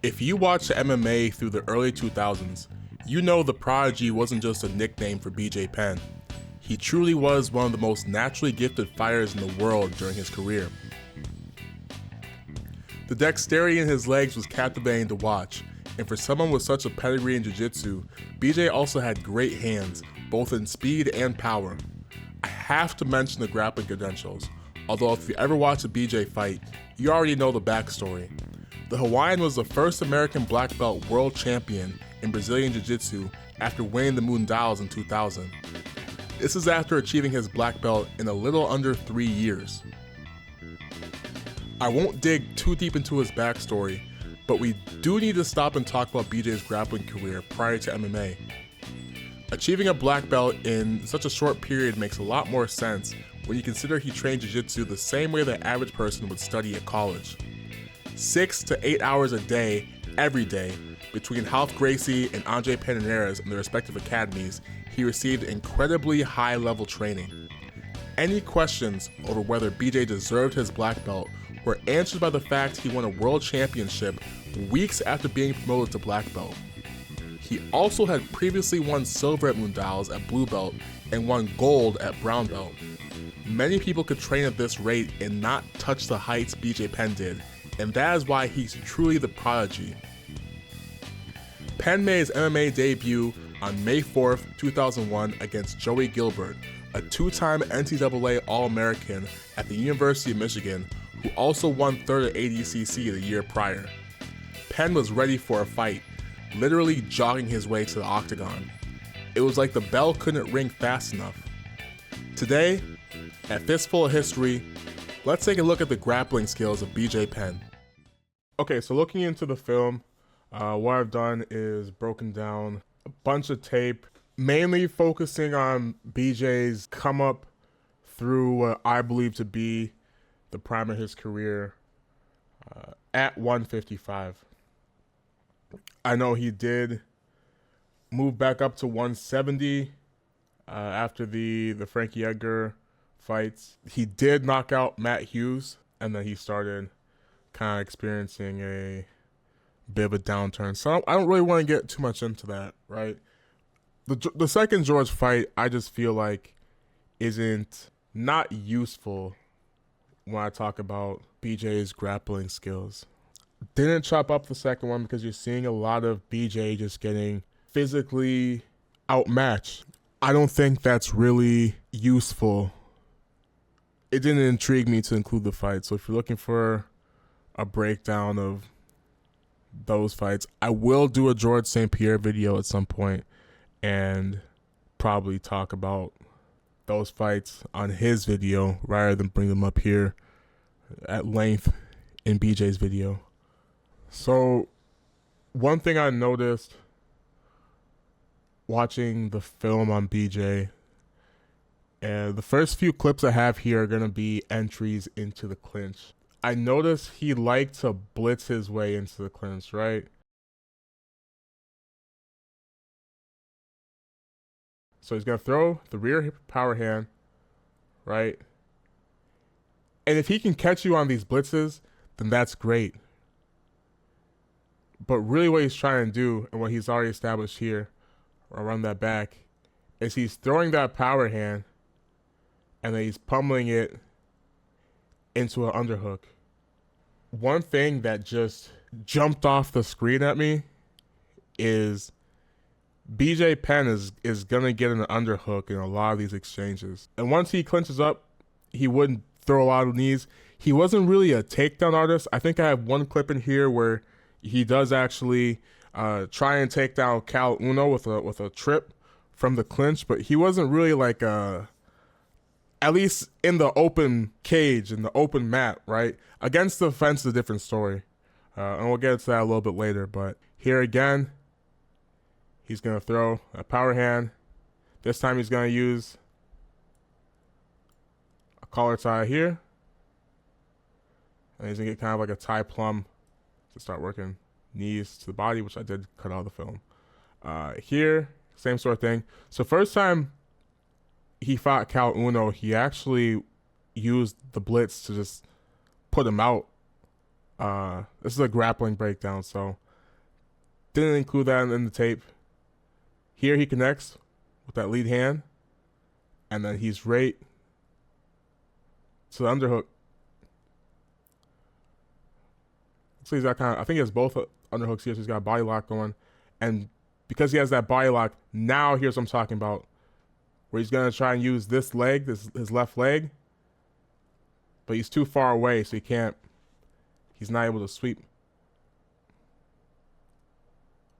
If you watched MMA through the early 2000s, you know the Prodigy wasn't just a nickname for BJ Penn. He truly was one of the most naturally gifted fighters in the world during his career. The dexterity in his legs was captivating to watch, and for someone with such a pedigree in jiu-jitsu, BJ also had great hands, both in speed and power. I have to mention the grappling credentials, although if you ever watch a BJ fight, you already know the backstory. The Hawaiian was the first American black belt world champion in Brazilian Jiu-Jitsu after winning the Mundials in 2000. This is after achieving his black belt in a little under 3 years. I won't dig too deep into his backstory, but we do need to stop and talk about BJ's grappling career prior to MMA. Achieving a black belt in such a short period makes a lot more sense when you consider he trained Jiu-Jitsu the same way the average person would study at college. 6 to 8 hours a day, every day, between Ralph Gracie and Andre Pederneiras in their respective academies, he received incredibly high-level training. Any questions over whether BJ deserved his black belt were answered by the fact he won a world championship weeks after being promoted to black belt. He also had previously won silver at Mundials at blue belt and won gold at brown belt. Many people could train at this rate and not touch the heights BJ Penn did, and that is why he's truly the prodigy. Penn made his MMA debut on May 4th, 2001 against Joey Gilbert, a two-time NCAA All-American at the University of Michigan, who also won third at ADCC the year prior. Penn was ready for a fight, literally jogging his way to the octagon. It was like the bell couldn't ring fast enough. Today, at Fistful of History, let's take a look at the grappling skills of BJ Penn. Okay, so looking into the film, what I've done is broken down a bunch of tape, mainly focusing on BJ's come up through what I believe to be the prime of his career at 155. I know he did move back up to 170 after the Frankie Edgar fights. He did knock out Matt Hughes, and then he started kind of experiencing a bit of a downturn. So I don't really want to get too much into that, right? The second George fight, I just feel like isn't not useful when I talk about BJ's grappling skills. Didn't chop up the second one because you're seeing a lot of BJ just getting physically outmatched. I don't think that's really useful. It didn't intrigue me to include the fight. So if you're looking for a breakdown of those fights, I will do a George St. Pierre video at some point and probably talk about those fights on his video rather than bring them up here at length in BJ's video. So one thing I noticed watching the film on BJ, and the first few clips I have here are going to be entries into the clinch. I noticed he liked to blitz his way into the clinch, right? So he's going to throw the rear power hand, right? And if he can catch you on these blitzes, then that's great. But really what he's trying to do, and what he's already established here, around that back, is he's throwing that power hand, and then he's pummeling it into an underhook. One thing that just jumped off the screen at me is BJ Penn is going to get an underhook in a lot of these exchanges. And once he clinches up, he wouldn't throw a lot of knees. He wasn't really a takedown artist. I think I have one clip in here where he does actually try and take down Cal Uno with a trip from the clinch, but he wasn't really like at least in the open cage, in the open mat, right? Against the fence is a different story. And we'll get into that a little bit later. But here again, he's going to throw a power hand. This time he's going to use a collar tie here. And he's going to get kind of like a tie plum to start working knees to the body, which I did cut out of the film. Here, same sort of thing. So first time he fought Cal Uno, he actually used the blitz to just put him out. This is a grappling breakdown, so Didn't include that in the tape. Here he connects with that lead hand, and then he's right to the underhook. So he's got I think he has both underhooks here, so he's got a body lock going. And because he has that body lock, now here's what I'm talking about. Where he's going to try and use this leg, his left leg, but he's too far away, so he's not able to sweep.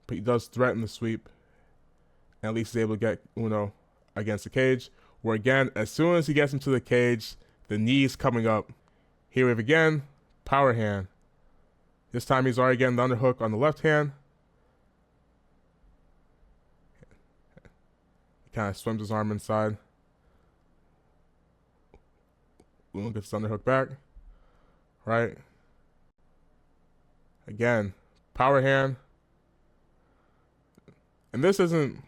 But he does threaten the sweep. And at least he's able to get Uno against the cage. Where again, as soon as he gets into the cage, the knee's coming up. Here we have again, power hand. This time he's already getting the underhook on the left hand. He kind of swims his arm inside. Uno gets the underhook back. Right. Again, power hand. And this isn't,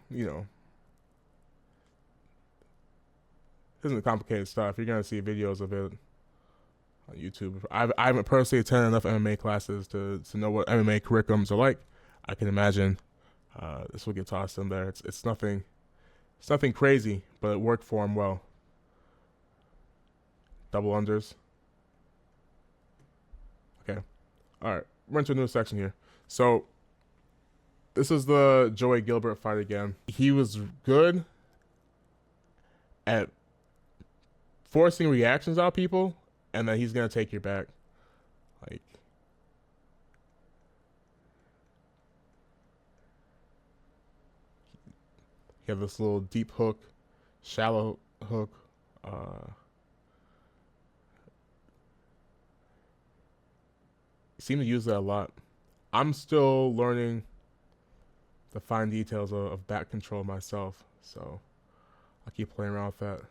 isn't complicated stuff. You're going to see videos of it on YouTube. I haven't personally attended enough MMA classes to know what MMA curriculums are like. I can imagine this will get tossed in there. It's nothing crazy, but it worked for him well. Double unders. Okay. All right. We're into a new section here. So this is the Joey Gilbert fight again. He was good at forcing reactions out of people, and then he's going to take your back. Like, you have this little deep hook, shallow hook. Seem to use that a lot. I'm still learning the fine details of back control myself, so I'll keep playing around with that.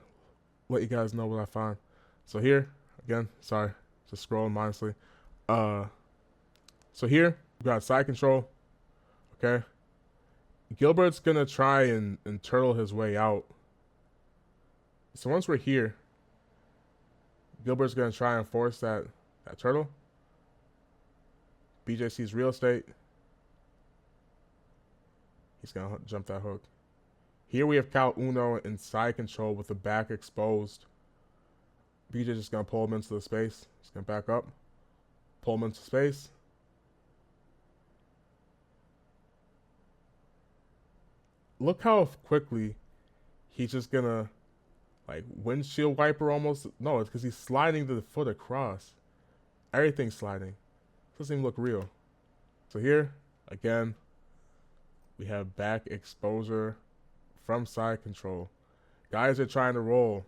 Let you guys know what I find. So here, again, sorry, just scrolling mindlessly. So here, we got side control, okay? Gilbert's gonna try and turtle his way out. So once we're here, Gilbert's gonna try and force that turtle. BJ sees real estate. He's going to jump that hook. Here we have Cal Uno in side control with the back exposed. BJ just going to pull him into the space. He's going to back up. Pull him into space. Look how quickly he's just going to, like, windshield wiper almost. No, it's because he's sliding the foot across. Everything's sliding. Doesn't even look real. So here, again, we have back exposure from side control. Guys are trying to roll.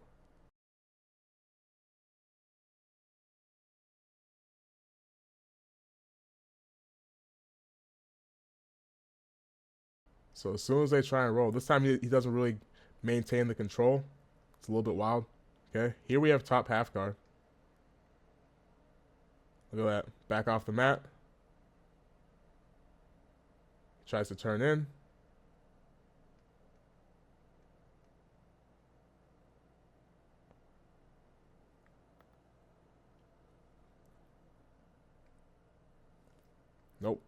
So as soon as they try and roll, this time he doesn't really maintain the control. It's a little bit wild. Okay, here we have top half guard. Look at that. Back off the mat. Tries to turn in. Nope.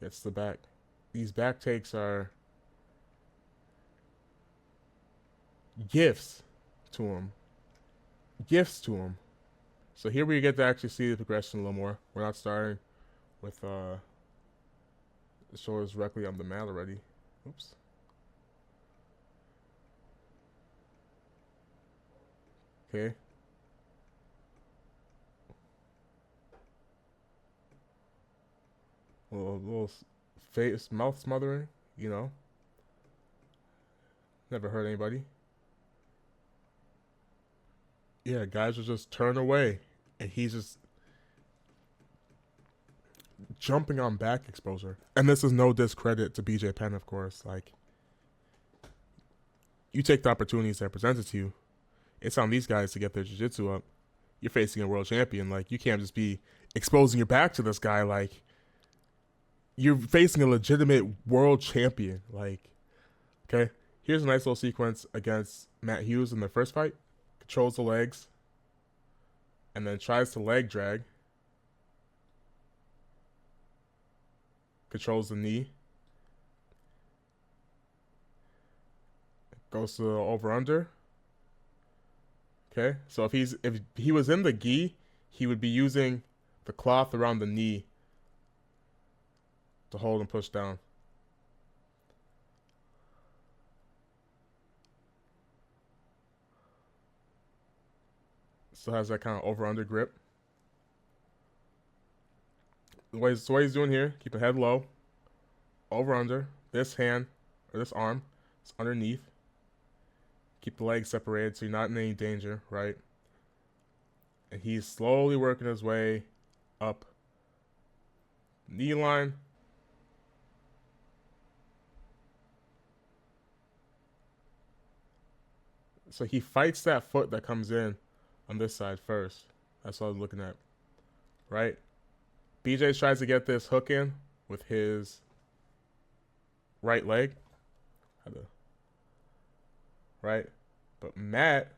Gets the back. These back takes are gifts to him. Gifts to him. So here we get to actually see the progression a little more. We're not starting with the shoulders directly on the mat already. Oops. Okay. A little face, mouth smothering, Never hurt anybody. Yeah, guys will just turn away, and he's just jumping on back exposure. And this is no discredit to BJ Penn, of course. Like, you take the opportunities that are presented to you. It's on these guys to get their jiu-jitsu up. You're facing a world champion. Like, you can't just be exposing your back to this guy. Like, you're facing a legitimate world champion. Like, okay, here's a nice little sequence against Matt Hughes in their first fight. Controls the legs, and then tries to leg drag. controls the knee. Goes to the over under. Okay, so if he was in the gi, he would be using the cloth around the knee to hold and push down. Still has that kind of over under grip. The way he's doing here, keep the head low, over under. This hand or this arm is underneath. Keep the legs separated so you're not in any danger, right? And he's slowly working his way up knee line. So he fights that foot that comes in on this side first. That's what I was looking at, right? BJ tries to get this hook in with his right leg. Right? But Matt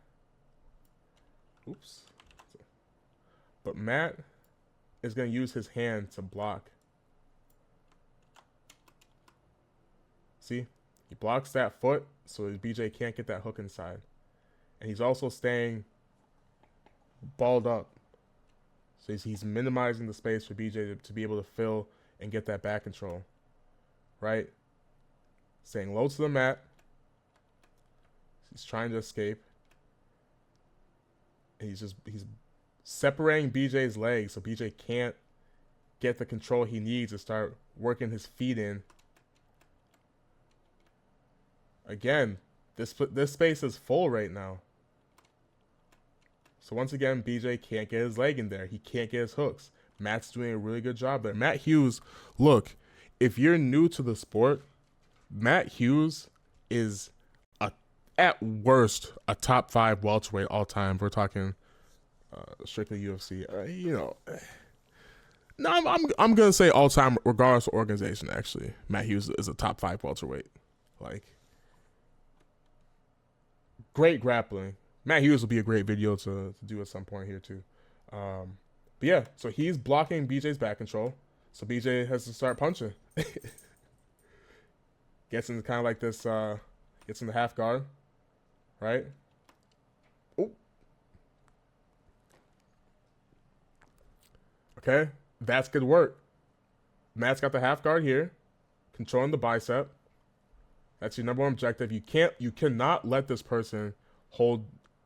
is going to use his hand to block. See? He blocks that foot so BJ can't get that hook inside. And he's also staying balled up. So he's minimizing the space for BJ to be able to fill and get that back control. Right? Staying low to the mat. He's trying to escape. And he's separating BJ's legs so BJ can't get the control he needs to start working his feet in. Again, this space is full right now. So once again, BJ can't get his leg in there. He can't get his hooks. Matt's doing a really good job there. Matt Hughes, look, if you're new to the sport, Matt Hughes is at worst a top 5 welterweight all time. We're talking strictly UFC. No, I'm gonna say all time, regardless of organization. Actually, Matt Hughes is a top 5 welterweight. Like, great grappling. Matt Hughes will be a great video to do at some point here too. But yeah, so he's blocking BJ's back control. So BJ has to start punching. Gets into kind of like this, gets in the half guard, right? Oh. Okay, that's good work. Matt's got the half guard here, controlling the bicep. That's your number one objective. You cannot let this person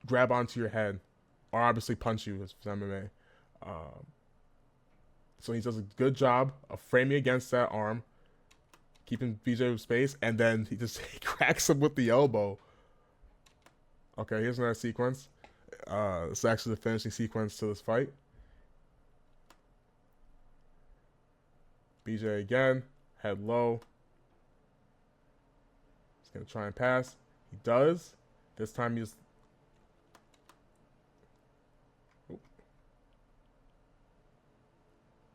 grab onto your head, or obviously punch you as MMA. So he does a good job of framing against that arm, keeping BJ with space, and then he cracks him with the elbow. Okay, here's another sequence. It's actually the finishing sequence to this fight. BJ again, head low. He's gonna try and pass. He does. This time he's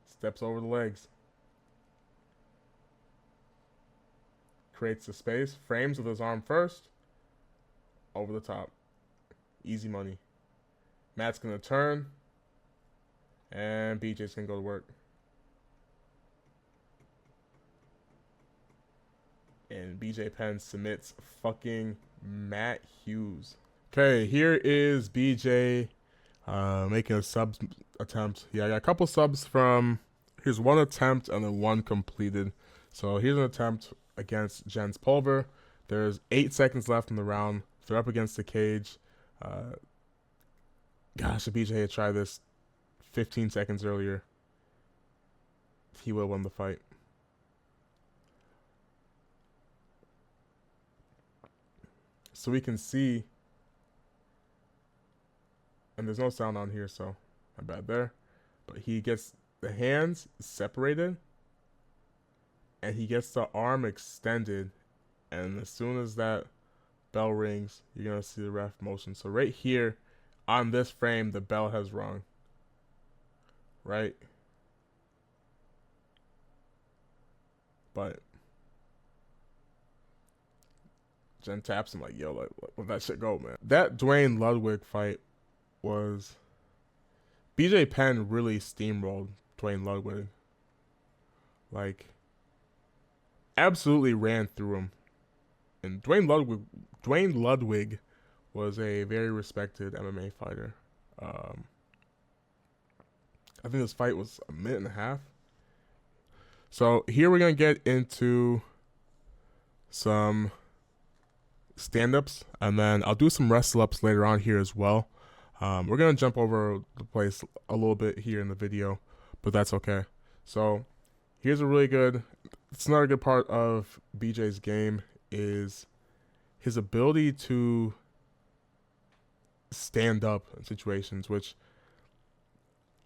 steps over the legs. Creates the space. Frames with his arm first. Over the top. Easy money. Matt's going to turn. And BJ's going to go to work. And BJ Penn submits fucking Matt Hughes. Okay, here is BJ making a sub attempt. Yeah, I got a couple subs from... Here's one attempt and then one completed. So here's an attempt against Jens Pulver. There's 8 seconds left in the round. They're up against the cage. Gosh, if BJ had tried this 15 seconds earlier, he would have won the fight. So we can see, and there's no sound on here, so my bad there. But he gets the hands separated, and he gets the arm extended, and as soon as that bell rings, you're going to see the ref motion. So right here, on this frame, the bell has rung. Right? But Jen taps him like, yo, like, let that shit go, man. That Dwayne Ludwig fight was... BJ Penn really steamrolled Dwayne Ludwig. Like, absolutely ran through him. And Dwayne Ludwig was a very respected MMA fighter. Um, I think this fight was a minute and a half. So here we're gonna get into some stand-ups, and then I'll do some wrestle-ups later on here as well. We're gonna jump over the place a little bit here in the video, but that's okay. So here's a really good. It's another good part of BJ's game is his ability to stand up in situations, which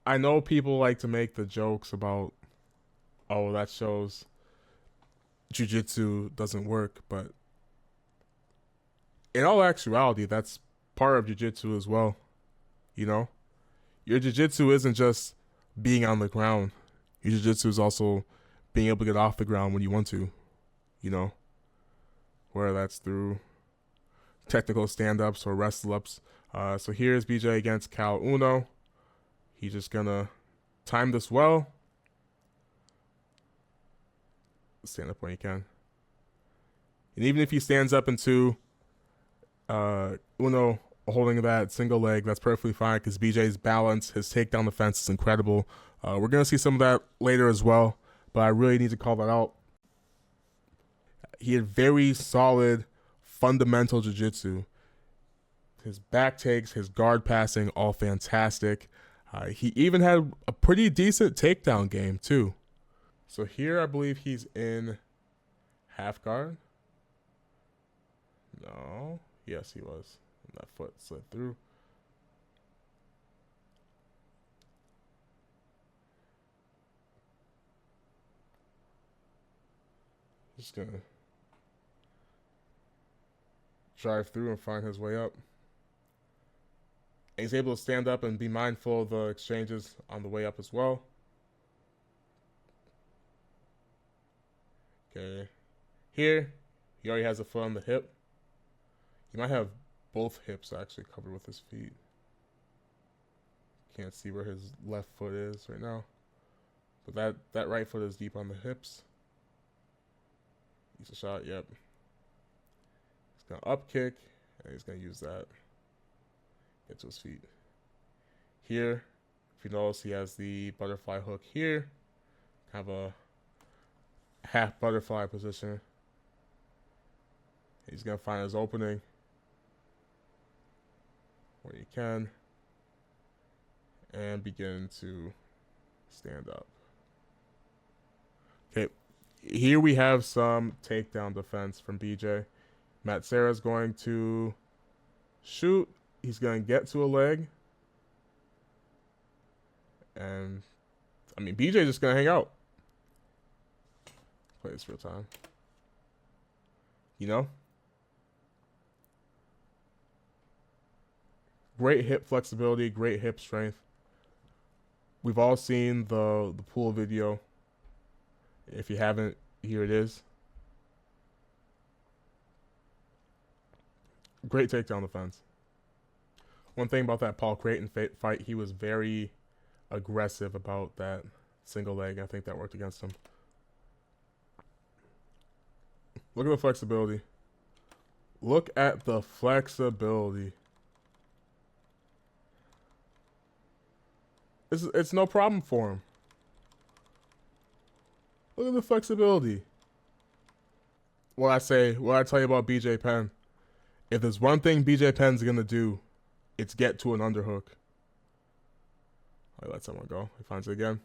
I know people like to make the jokes about, oh, that shows jiu-jitsu doesn't work, but in all actuality, that's part of jiu-jitsu as well. You know, your jiu-jitsu isn't just being on the ground. Your jiu-jitsu is also being able to get off the ground when you want to, you know, whether that's through technical stand-ups or wrestle-ups. So here's BJ against Cal Uno. He's just gonna time this well. Stand up when you can. And even if he stands up into Uno holding that single leg, that's perfectly fine because BJ's balance, his takedown defense is incredible. We're going to see some of that later as well, but I really need to call that out. He had very solid fundamental jiu-jitsu. His back takes, his guard passing, all fantastic. He even had a pretty decent takedown game too. So here I believe he's in half guard. No. Yes, he was. And that foot slid through. Just gonna drive through and find his way up. And he's able to stand up and be mindful of the exchanges on the way up as well. Okay. Here, he already has a foot on the hip. He might have both hips actually covered with his feet. Can't see where his left foot is right now. But that right foot is deep on the hips. He's a shot, yep. He's gonna up kick, and he's gonna use that. Get to his feet. Here, if you notice, he has the butterfly hook here. Have a half butterfly position. He's gonna find his opening where you can and begin to stand up. Okay, here we have some takedown defense from BJ. Matt Serra's going to shoot. He's going to get to a leg. And, I mean, BJ just going to hang out. Play this real time. You know? Great hip flexibility, great hip strength. We've all seen the pool video. If you haven't, here it is. Great takedown defense. One thing about that Paul Creighton fight, he was very aggressive about that single leg. I think that worked against him. Look at the flexibility. Look at the flexibility. It's no problem for him. Look at the flexibility. What I tell you about BJ Penn. If there's one thing BJ Penn's gonna do, it's get to an underhook. I let someone go. He finds it again.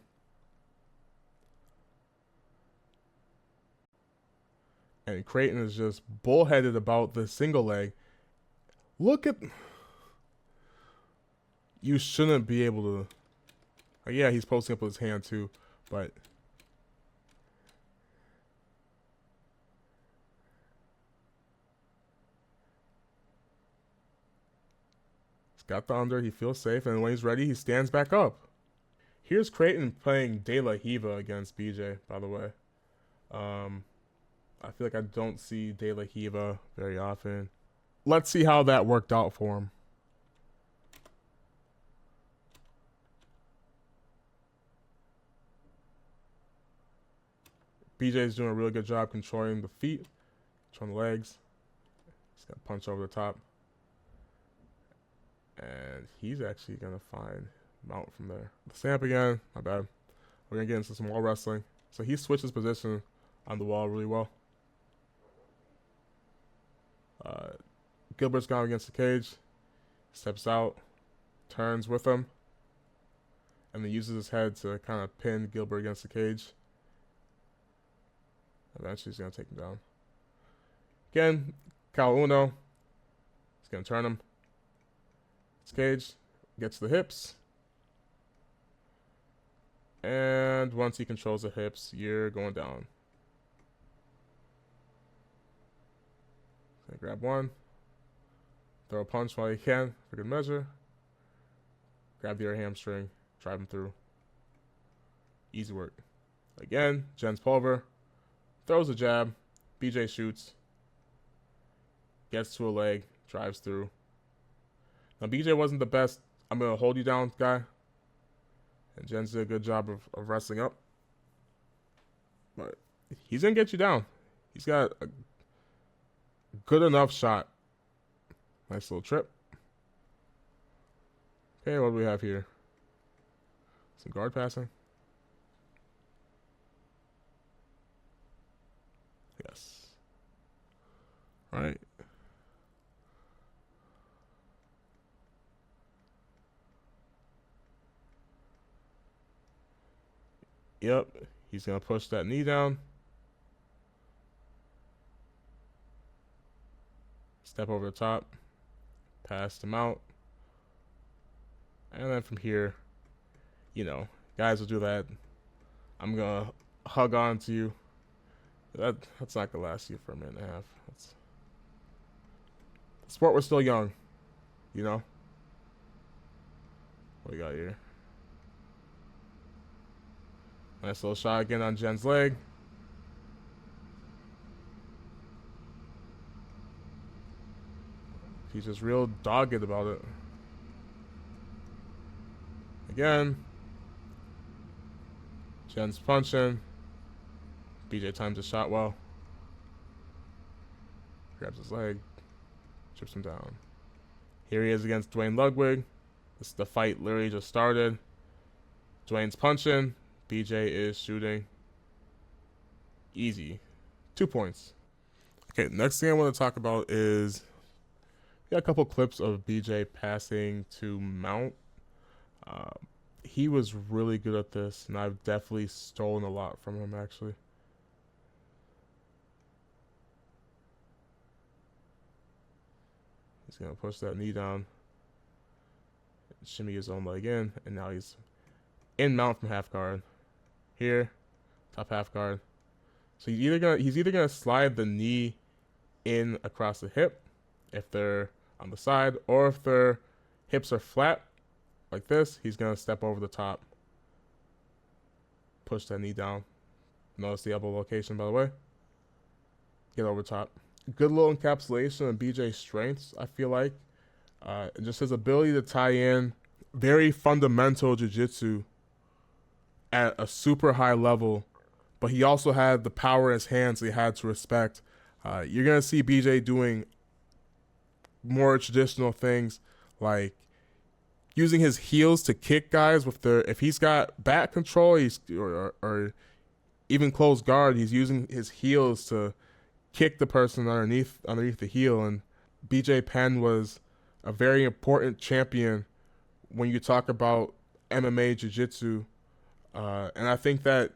And Creighton is just bullheaded about the single leg. Look at... You shouldn't be able to... Yeah, he's posting up with his hand too, but... He's got the under, he feels safe, and when he's ready, he stands back up. Here's Creighton playing De La Hiva against BJ, by the way. I feel like I don't see De La Hiva very often. Let's see how that worked out for him. BJ's doing a really good job controlling the feet, controlling the legs. He's gonna punch over the top. And he's actually gonna find mount from there. Stand up again, my bad. We're gonna get into some wall wrestling. So he switches position on the wall really well. Gilbert's gone against the cage, steps out, turns with him, and then uses his head to kind of pin Gilbert against the cage. Eventually he's gonna take him down. Again, Kyle Uno. He's gonna turn him. His cage gets the hips. And once he controls the hips, you're going down. Gonna grab one. Throw a punch while you can for good measure. Grab the other hamstring. Drive him through. Easy work. Again, Jens Pulver. Throws a jab. BJ shoots. Gets to a leg. Drives through. Now, BJ wasn't the best I'm going to hold you down guy. And Jens did a good job of wrestling up. But he's going to get you down. He's got a good enough shot. Nice little trip. Okay, what do we have here? Some guard passing. Yes. All right. Yep, he's going to push that knee down. Step over the top. Pass him out. And then from here, you know, guys will do that. I'm going to hug on to you. That's not going to last you for a minute and a half. The sport was still young, you know? What we got here? Nice little shot again on Jen's leg. He's just real dogged about it. Again. Jen's punching. BJ times the shot well. Grabs his leg. Chips him down. Here he is against Dwayne Ludwig. The fight literally just started. Dwayne's punching. BJ is shooting. Easy. 2 points. Okay, next thing I want to talk about is we got a couple clips of BJ passing to mount. He was really good at this, and I've definitely stolen a lot from him, actually. He's going to push that knee down, shimmy his own leg in, and now he's in mount from half guard. Here, top half guard. So he's either gonna slide the knee in across the hip if they're on the side, or if their hips are flat like this, he's gonna step over the top, push that knee down. Notice the elbow location, by the way. Get over top. Good little encapsulation of BJ's strengths, I feel like. Just his ability to tie in very fundamental jiu-jitsu at a super high level, but he also had the power in his hands that he had to respect. You're going to see BJ doing more traditional things, like using his heels to kick guys with if he's got back control, or even closed guard, he's using his heels to kick the person underneath the heel. And BJ Penn was a very important champion when you talk about MMA jiu-jitsu. And I think that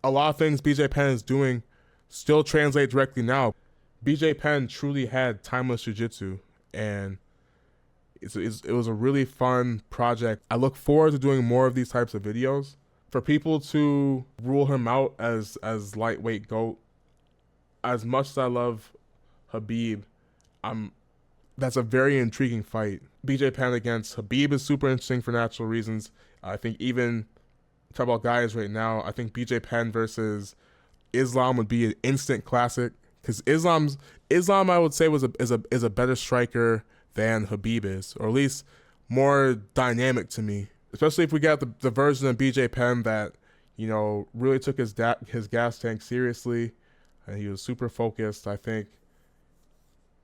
a lot of things BJ Penn is doing still translate directly now. BJ Penn truly had timeless jiu-jitsu, and it was a really fun project. I look forward to doing more of these types of videos. For people to rule him out as lightweight GOAT, as much as I love Khabib, that's a very intriguing fight. BJ Penn against Khabib is super interesting for natural reasons. I think even talk about guys right now, I think BJ Penn versus Islam would be an instant classic, because Islam I would say is a better striker than Khabib is, or at least more dynamic to me. Especially if we got the version of BJ Penn that, really took his gas tank seriously, and he was super focused. I think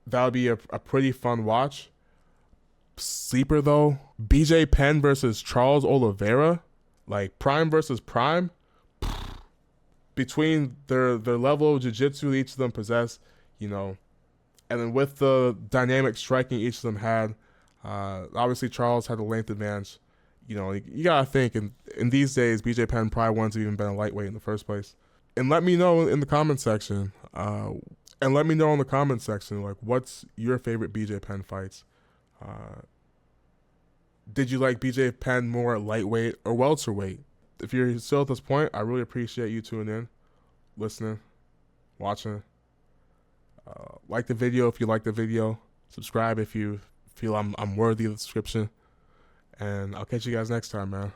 that would be a pretty fun watch. Sleeper though, BJ Penn versus Charles Oliveira, like prime versus prime. Between their level of jiu-jitsu each of them possess, and then with the dynamic striking each of them had, obviously Charles had the length advantage. You gotta think in these days, BJ Penn probably wouldn't have even been a lightweight in the first place. And let me know in the comment section. Like, what's your favorite BJ Penn fights? Did you like BJ Penn more lightweight or welterweight? If you're still at this point, I really appreciate you tuning in, listening, watching. Like the video if you like the video. Subscribe if you feel I'm worthy of the subscription. And I'll catch you guys next time, man.